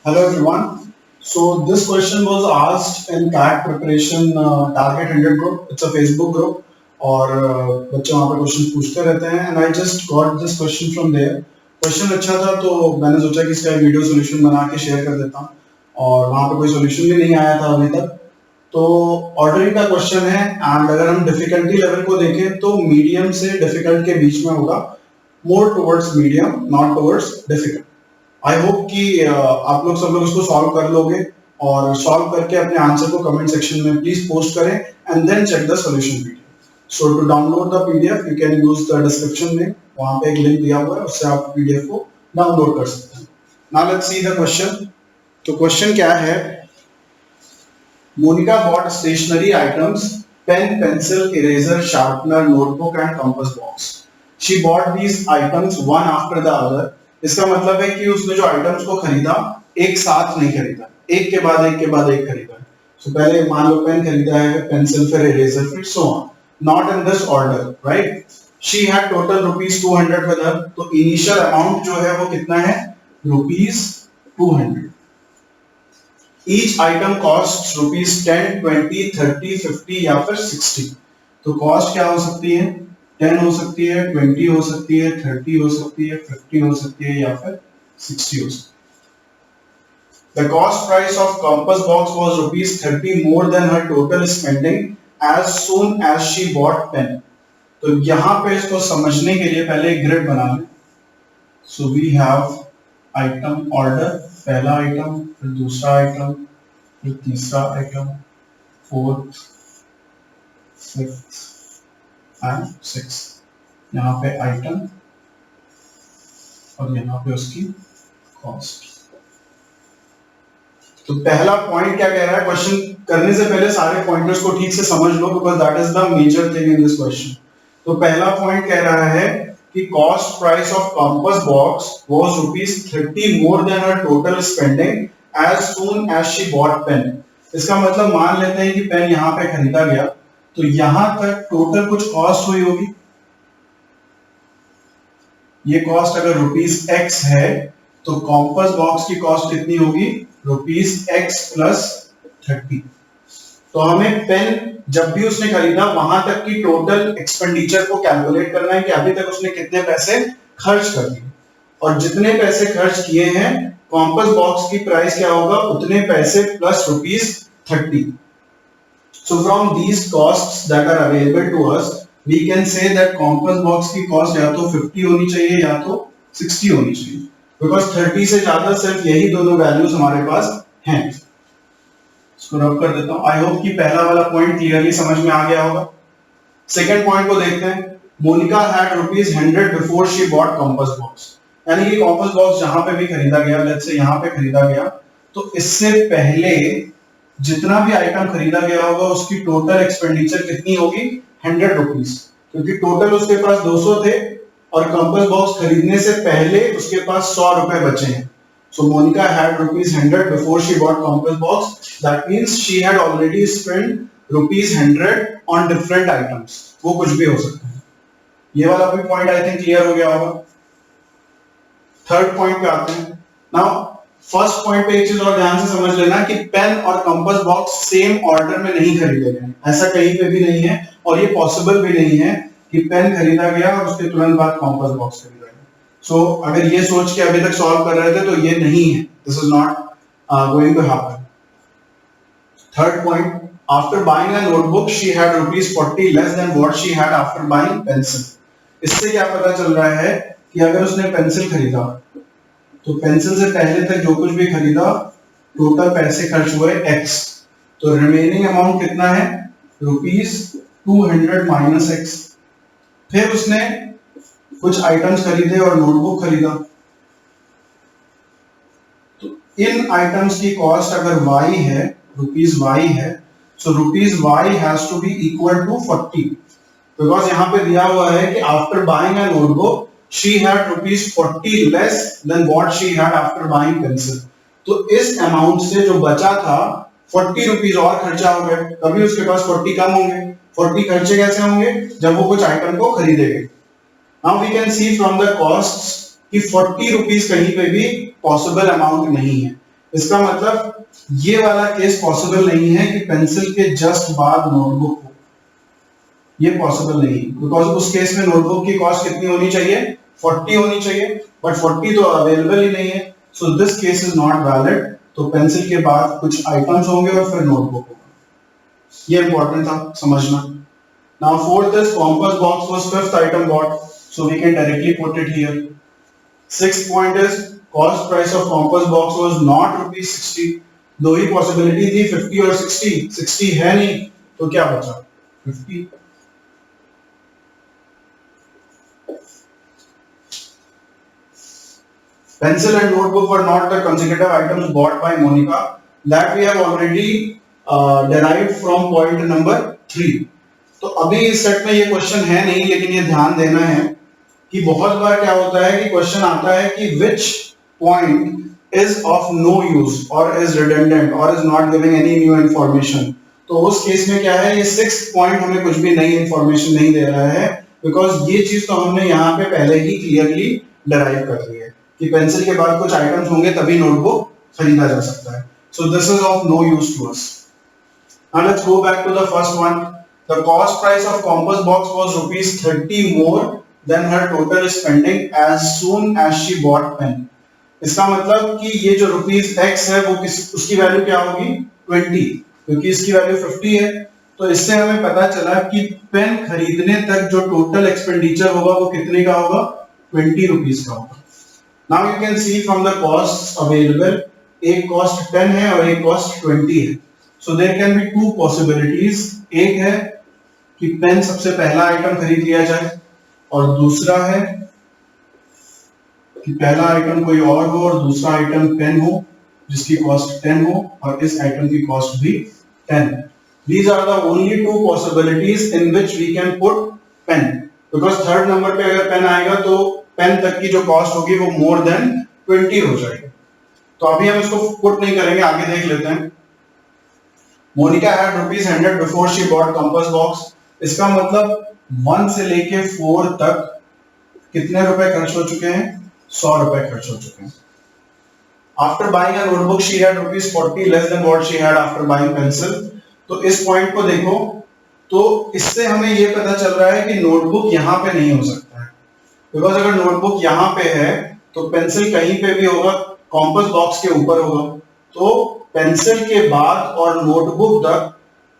Hello everyone. So this question was asked in CAT preparation target 100 group. It's a Facebook group और बच्चे वहाँ पे question पूछते रहते हैं and I just got this question from there. Question अच्छा था तो मैंने सोचा कि इसका वीडियो सोल्यूशन बना के शेयर कर देता हूँ और वहाँ पे कोई सोल्यूशन भी नहीं आया था अभी तक. तो ऑर्डरिंग का क्वेश्चन है एंड अगर हम डिफिकल्टी लेवल को देखें तो मीडियम से डिफिकल्ट के बीच में होगा. More towards medium not towards difficult. I hope कि आप लोग सब लोग इसको सॉल्व कर लोगे और सॉल्व करके अपने आंसर को कमेंट सेक्शन में प्लीज पोस्ट करें and then check the solution video. So to download the PDF you can use the description में, वहां पे एक लिंक दिया हुआ है, उससे आप पीडीएफ को डाउनलोड कर सकते हैं. Now let's see the question. तो क्वेश्चन क्या है? Monica bought stationery items pen, pencil, eraser, sharpener, notebook and compass box. She bought these items one after the other. इसका मतलब है कि उसने जो आइटम्स को खरीदा एक साथ नहीं खरीदा, एक के बाद एक के बाद एक खरीदा. तो पहले मान लो पेन खरीदा है, फिर पेंसिल, फिर इरेजर, फिर so on. Not in this order, right? She had total rupees 200 with her. तो इनिशियल अमाउंट जो है वो कितना है? Rupees 200. Each item cost rupees 10, 20, 30, 50 या फिर 60. तो कॉस्ट क्या हो सकती है? 10 हो सकती है, 20 हो सकती है, 30 हो सकती है, 50 हो सकती है या फिर 60 हो सकती है. The cost price of compass box was rupees 30 more than her total spending as soon as she bought pen. तो यहाँ पे इसको समझने के लिए पहले एक ग्रिड बना लें. So we have item order, पहला आइटम, फिर दूसरा आइटम, फिर तीसरा item, fourth, fifth and six. यहाँ पे आइटम और यहाँ पे उसकी कॉस्ट. तो पहला पॉइंट क्या कह रहा है? क्वेश्चन करने से पहले सारे पॉइंटर्स को ठीक से समझ लो because that is the major thing in this question. तो पहला पॉइंट कह रहा है कि cost price of compass box was rupees 30 more than her total spending as soon as she bought pen. इसका मतलब मान लेते हैं कि पेन यहाँ पे खरीदा गया तो यहां तक टोटल कुछ कॉस्ट हुई होगी. ये कॉस्ट अगर रुपीस एक्स है तो कॉम्पास बॉक्स की कॉस्ट कितनी होगी? Rupees x plus 30. तो हमें पेन जब भी उसने खरीदा वहां तक की टोटल एक्सपेंडिचर को कैलकुलेट करना है कि अभी तक उसने कितने पैसे खर्च कर दिए और जितने पैसे खर्च किए हैं कॉम्पास बॉक्स की प्राइस क्या होगा? उतने पैसे plus rupees 30. So from these costs that are available to us, we can say that compass box की cost या तो 50 होनी चाहिए या तो 60 होनी चाहिए, because 30 से ज्यादा सिर्फ यही दोनों वैल्यूज हमारे पास हैं. इसको रब कर देता हूँ. आई होप कि पहला वाला पॉइंट क्लियरली समझ में आ गया होगा. सेकेंड पॉइंट को देखते हैं. Monica had rupees 100 before she bought compass box. यानी कि कंपास बॉक्स जहां पे भी खरीदा गया, लेट्स से यहाँ पे खरीदा गया, तो इससे पहले जितना भी आइटम खरीदा गया होगा उसकी टोटल एक्सपेंडिचर कितनी होगी? 100 रुपीज. क्योंकि टोटल उसके पास 200 थे और कंपास बॉक्स खरीदने से पहले उसके पास 100 रुपए बचे हैं. So Monica had rupees 100 before she bought compass box. That means she had already spent rupees 100 on different items. वो कुछ भी हो सकता है. ये वाला भी पॉइंट आई थिंक क्लियर हो गया होगा. थर्ड पॉइंट पे आते हैं. नाउ फर्स्ट पॉइंट पे एक चीज और ध्यान से समझ लेना कि पेन और कंपास बॉक्स सेम ऑर्डर में नहीं खरीदे गए. ऐसा कहीं पे भी नहीं है और ये पॉसिबल भी नहीं है कि पेन खरीदा गया और उसके तुरंत बाद कंपास बॉक्स खरीदा गया. सो अगर ये सोच के अभी तक सॉल्व कर रहे थे तो ये नहीं है. This is not going to happen. Third point. After buying a notebook she had rupees 40 less than what she had after buying pencil. इससे क्या पता चल रहा है कि अगर उसने पेंसिल खरीदा तो पेंसिल से पहले तक जो कुछ भी खरीदा टोटल पैसे खर्च हुए x. तो रिमेनिंग अमाउंट कितना है? Rupees 200 minus x. फिर उसने कुछ आइटम्स खरीदे और नोटबुक खरीदा. तो इन आइटम्स की कॉस्ट अगर y है, रुपीज y है, so rupees y has to be equal to 40. Because यहाँ पे दिया हुआ है कि after buying a notebook she had rupees 40 less than what she had after buying pencil. तो इस अमाउंट से जो बचा था 40 रुपीज और खर्चा हो गए. कभी उसके पास 40 कम होंगे. 40 खर्चे कैसे होंगे? जब वो कुछ आइटम को खरीदेंगे. Now we can see from the costs कि 40 रुपीज कहीं पे भी पॉसिबल अमाउंट नहीं है. इसका मतलब ये वाला केस पॉसिबल नहीं है कि पेंसिल के जस्ट बाद नोटबुक हो, ये पॉसिबल नहीं, बिकॉज उस केस में नोटबुक की कॉस्ट कितनी होनी चाहिए, 40 होनी चाहिए, बट 40 तो अवेलेबल ही नहीं है, so this case is not valid. तो पेंसिल के बाद कुछ आइटम्स होंगे और फिर नोटबुक होगा, ये इंपॉर्टेंट था समझना। Now fourth is compass box was fifth item bought, so we can directly put it here. Sixth point is cost price of compass box was not ₹60, दो ही पॉसिबिलिटी थी 50 और 60 है नहीं, तो क्या बचा 50। Pencil and notebook were not the consecutive items bought by Monica, that we have already derived from point number 3। तो अभी इस सेट में ये क्वेश्चन है नहीं, लेकिन ये ध्यान देना है कि बहुत बार क्या होता है कि क्वेश्चन आता है कि which point is of no use or is redundant or is not giving any new information। तो उस केस में क्या है, ये 6th पॉइंट हमें कुछ भी नई इंफॉर्मेशन नहीं दे रहा है, बिकॉज ये चीज तो हमने यहाँ पे पहले ही क्लियरली डराइव कर ली है कि पेंसिल के बाद कुछ आइटम्स होंगे तभी नोटबुक खरीदा जा सकता है। So this is of no use to us. Now let's go back to the first one. The cost price of compass box was ₹30 more than her total spending as soon as she bought pen. इसका मतलब कि ये जो ₹X है वो उसकी value क्या होगी 20, क्योंकि इसकी वैल्यू 50 है। तो इससे हमें पता चला कि पेन खरीदने तक जो टोटल एक्सपेंडिचर होगा वो कितने का होगा, ₹20 का होगा। Now you can see from the costs available, एक cost 10 है और एक cost 20 है। So there can be two possibilities, एक है कि पेन सबसे पहला आइटम खरीद लिया जाए, और दूसरा है कि पहला आइटम कोई और हो और दूसरा आइटम पेन हो जिसकी कॉस्ट 10 हो और इस आइटम की कॉस्ट भी 10। These are the only two possibilities in which we can put pen, because third number पे अगर पेन आएगा तो पेन तक की जो कॉस्ट होगी वो मोर देन 20 हो जाएगी। तो अभी हम इसको पुट नहीं करेंगे, आगे देख लेते हैं। Monica had ₹100 before she bought compass box. इसका मतलब 1 से लेके 4 तक कितने रुपए खर्च हो चुके हैं, ₹100 खर्च हो चुके हैं। After buying a notebook she had ₹40 less than what she had after buying pencil. तो इस पॉइंट को देखो, तो इससे हमें ये पता चल रहा है कि नोटबुक यहाँ पे नहीं हो सकता है, बिकॉज अगर नोटबुक यहाँ पे है तो पेंसिल कहीं पे भी होगा, कॉम्पास बॉक्स के ऊपर होगा। तो पेंसिल के बाद और नोटबुक तक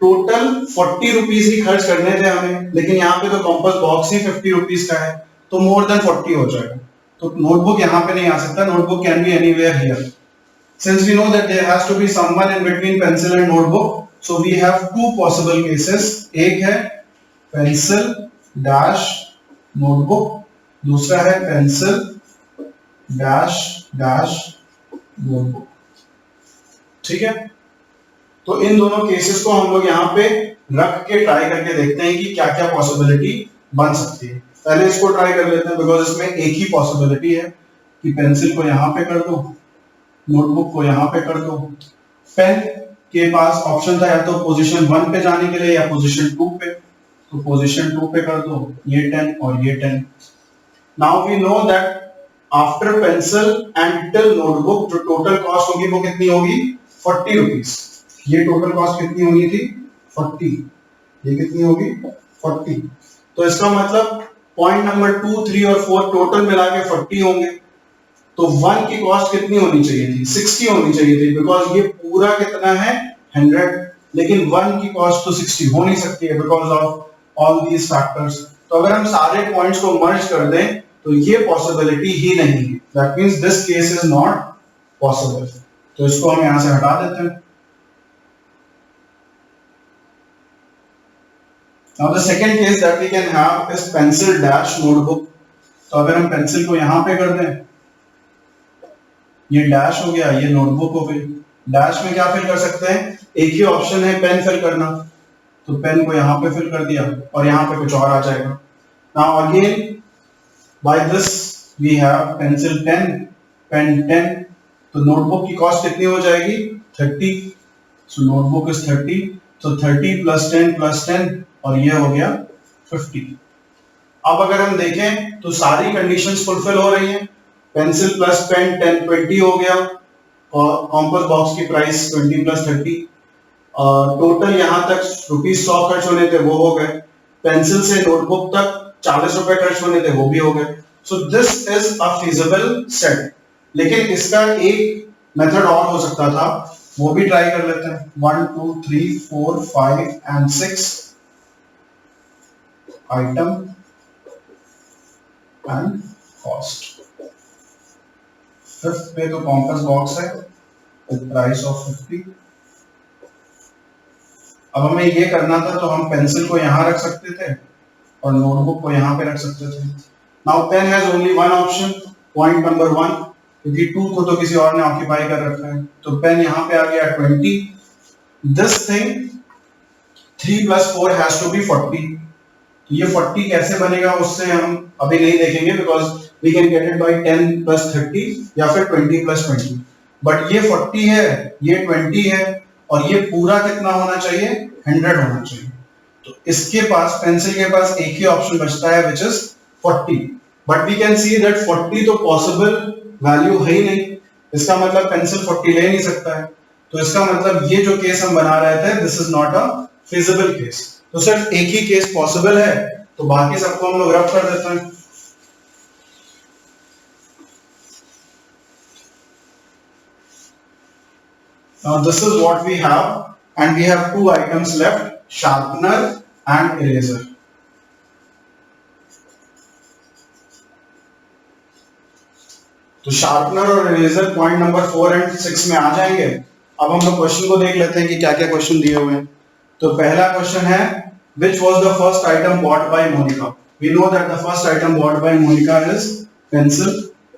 टोटल ₹40 ही खर्च करने थे हमें, लेकिन यहाँ पे तो कॉम्पास बॉक्स ही ₹50 का है, तो मोर देन 40 हो जाएगा। तो नोटबुक यहाँ पे नहीं आ सकता, notebook can be anywhere here. Since we know that there has to be someone in between pencil and notebook, so we have two possible cases। एक है pencil dash notebook, दूसरा है pencil dash dash notebook। ठीक है, तो इन दोनों cases को हम लोग यहाँ पे रख के ट्राई करके देखते हैं कि क्या क्या पॉसिबिलिटी बन सकती है। पहले इसको ट्राई कर लेते हैं, बिकॉज इसमें एक ही पॉसिबिलिटी है कि पेंसिल को यहाँ पे कर दो, नोटबुक को यहाँ पे कर दो। पेन के पास ऑप्शन था या तो पोजीशन 1 पे जाने के लिए या पोजीशन 2 पे, तो पोजीशन 2 पे कर दो, ये 10 और ये 10। Now we know that after pencil and till notebook जो टोटल कॉस्ट होगी वो कितनी होगी, ₹40। ये टोटल कॉस्ट कितनी होनी थी, 40, ये कितनी होगी 40। तो इसका मतलब पॉइंट नंबर 2, 3 और 4 टोटल मिला के 40 होंगे। तो 1 की कॉस्ट कितनी होनी चाहिए थी, 60 होनी चाहिए थी, बिकॉज ये पूरा कितना है 100, लेकिन 1 की कॉस्ट तो 60 हो नहीं सकती है because of all these factors. तो अगर हम सारे पॉइंट्स को मर्ज कर दें तो ये पॉसिबिलिटी ही नहीं है, that means this case is not possible. तो इसको हम यहां से हटा देते हैं। Now the second case that we can have is pencil dash notebook। तो अगर हम पेंसिल को यहां पे कर दें, ये डैश हो गया, ये नोटबुक हो गई। डैश में क्या फिल कर सकते हैं, एक ही ऑप्शन है पेन फिल करना, तो पेन को यहाँ पे फिल कर दिया और यहाँ पे कुछ और आ जाएगा। Now again by this we have pencil 10, pen 10, तो नोटबुक की कॉस्ट कितनी हो जाएगी 30। सो नोटबुक इज 30, तो 30 + 10 + 10 और ये हो गया 50। अब अगर हम देखें तो सारी कंडीशंस फुलफिल हो रही हैं, पेंसिल प्लस पेन 10 20 हो गया, और कॉम्पास बॉक्स की प्राइस 20 प्लस 30, टोटल यहाँ तक ₹100 खर्च होने थे वो हो गए, पेंसिल से नोटबुक तक ₹40 खर्च होने थे वो भी हो गए। सो this is a feasible set. लेकिन इसका एक मेथड और हो सकता था, वो भी ट्राई कर लेते हैं। 1 2 3 4 5 and 6 item and cost. Fifth पे तो कॉम्पास बॉक्स है विद प्राइस ऑफ 50। अब हमें ये करना था तो हम पेंसिल को यहां रख सकते थे और नोटबुक को यहां पे रख सकते थे। Now pen has only one option, point number 1, क्योंकि 2 को तो किसी और ने ऑक्यूपाई कर रखा है, तो पेन यहां पे आ गया 20। This thing 3 plus 4 has to be 40। ये 40 कैसे बनेगा उससे हम अभी नहीं देखेंगे, because we can get it by 10 plus 30 या फिर 20 प्लस 20। बट ये 40 है, ये 20 है, और ये पूरा कितना होना चाहिए, 100 होना चाहिए। तो इसके पास, पेंसिल के पास एक ही ऑप्शन बचता है which is 40। But we can see that 40 तो पॉसिबल वैल्यू है ही नहीं, इसका मतलब पेंसिल 40 ले नहीं सकता है। तो इसका मतलब ये जो केस हम बना रहे थे, this is not a feasible case. तो सिर्फ एक ही केस पॉसिबल है, तो बाकी सबको हम लोग रफ कर देते हैं। Now this is what we have, and we have two items left, sharpener and eraser. तो शार्पनर और इरेजर पॉइंट नंबर 4 एंड 6 में आ जाएंगे। अब हम लोग क्वेश्चन को देख लेते हैं कि क्या क्या क्वेश्चन दिए हुए हैं। तो पहला क्वेश्चन है, which was the first item bought by Monica? We know that the first item bought by Monica is pencil.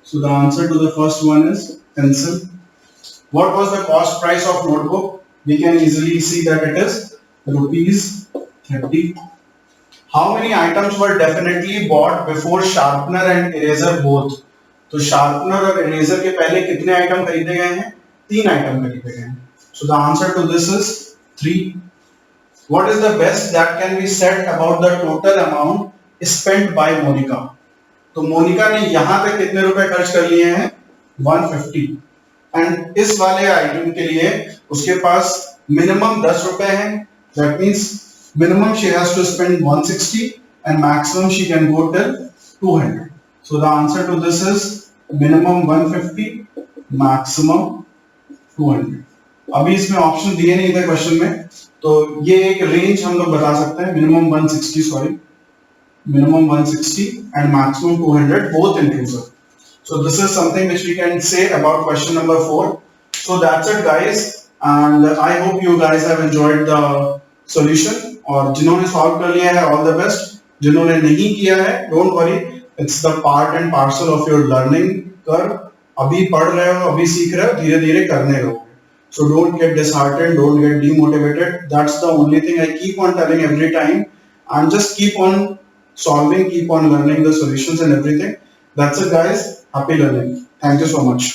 So the answer to the first one is pencil. What was the cost price of notebook? We can easily see that it is ₹30. How many items were definitely bought before sharpener and eraser both? तो sharpener और eraser के पहले कितने item खरीदे गए हैं? 3 item खरीदे गए हैं। So the answer to this is 3. What is the best that can be said about the total amount spent by Monica? तो मोनिका ने यहां तक कितने रुपए खर्च कर लिए हैं? 150। एंड इस वाले आइटम के लिए उसके पास मिनिमम 10 रुपए हैं, that means minimum she has to spend 160 and maximum she can go till 200। So the answer to this is minimum 150, maximum 200। अभी इसमें ऑप्शन दिए नहीं थे क्वेश्चन में, तो ये एक रेंज हम लोग बता सकते हैं, minimum 160 and maximum 200, both inclusive. So this is something which we can say about question number 4. So that's it guys, and I hope you guys have enjoyed the solution. और जिन्होंने सॉल्व कर लिया है, all the best. जिन्होंने नहीं किया है, don't worry, it's the part and parcel of your learning curve. अभी पढ़ रहे हो, अभी सीख रहे हो, धीरे धीरे करने रहोगे। So don't get disheartened, don't get demotivated. That's the only thing I keep on telling every time, and just keep on solving, keep on learning the solutions and everything. That's it guys. Happy learning. Thank you so much.